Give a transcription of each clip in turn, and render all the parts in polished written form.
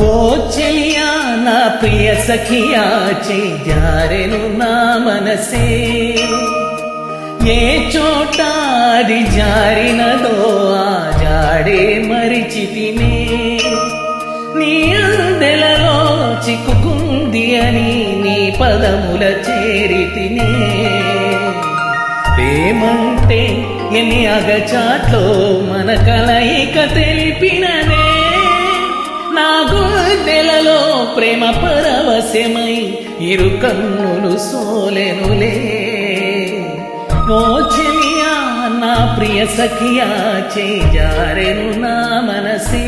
ఓ చెలియా నా ప్రియ సఖియా చేజారెను నా మనసే ఏ చోట అది జారినదో ఆ జాడే మరిచితినే నీ అందెలలో చిక్కుకుంది అని నీ పదముల చేరితినే ప్రేమంటే ఎన్ని అగచాట్లో మన కలయిక తెలిపిననే నా గుండెలలో ప్రేమ పరవశమై ఇరు కన్నులు సోలెనులే ఓ చెలియా నా ప్రియ సఖియా చేజారెను నా మనసే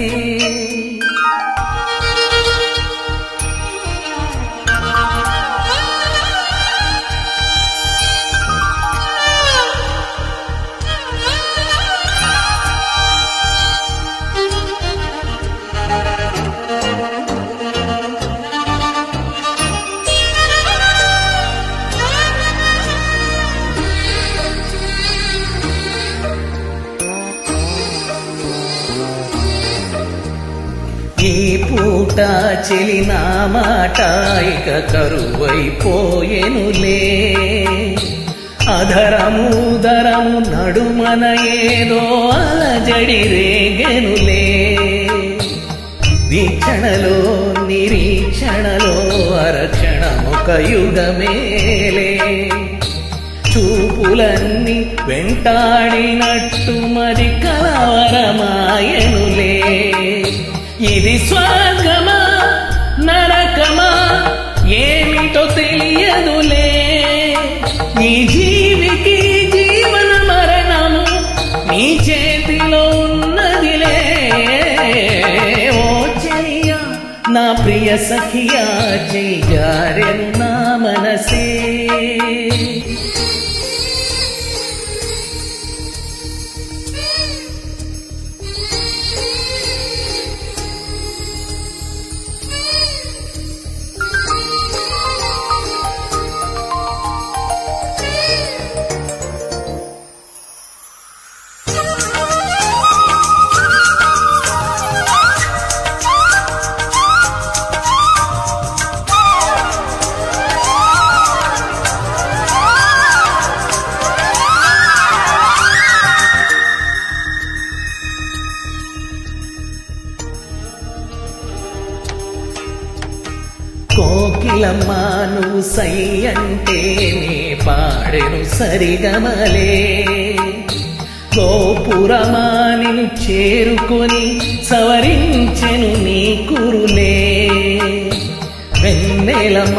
ఈ పూట చెలినా మాట ఇక కరువైపోయెనులే అధరముదరము నడుమన ఏదో అలజడి రేగెనులే వీక్షణలో నిరీక్షణలో అరక్షణముక యుగమేలే చూపులన్నీ వెంటాడినట్టు మరి కలవరమాయనులే ఇది స్వర్గమా నరకమా ఏమిటో తెలియదులే ఈ జీవికి జీవన మరణము నీ చేతిలో ఉన్నదిలే ఓ చెలియా నా ప్రియ సఖియా చేజారెను నా మనసే కోకిలమ్మ నువ్వు సై అంటే నే పాడెను సరిగమలే గోపురమా నిన్ను చేరుకొని సవరించెను నీ కురులే వెన్నెలమ్మ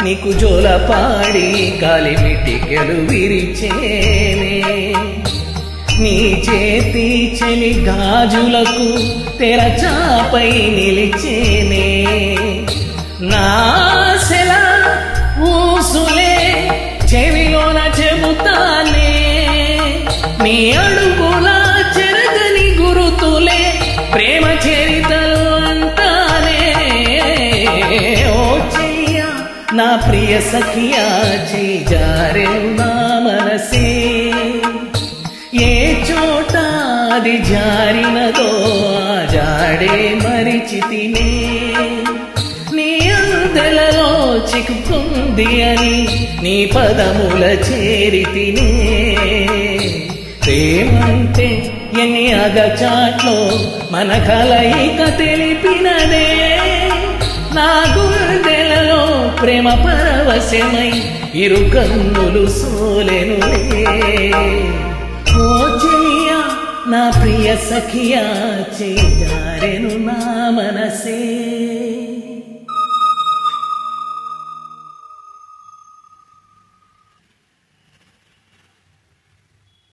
నీకు జోలపాడి కాలిమిటికెలు విరిచేనే నీ చేతి చెలి గాజులకు తెరచాపై నిలిచేనే నాశల ఊసులే చెవిలోన చెబుతానే నీ అడుగుల చెరగని గురుతులే ప్రేమ చరితలు అంటానే ఓ చెయ్యా నా ప్రియ సఖియా చేజారెను నా మనసే ఏ చోట అది జారినదో ఆ జాడే మరిచితినే అందెలలో చిక్కుకుంది అని నీ పదముల చేరితినే ప్రేమంటే ఎన్ని అగచాట్లో మన కలయిక తెలిపినదే నా గుండెలలో ప్రేమ పరవశమై ఇరు కన్నులు సోలెనులే ఓ చెలియా నా ప్రియ సఖియా చేజారెను నా మనసే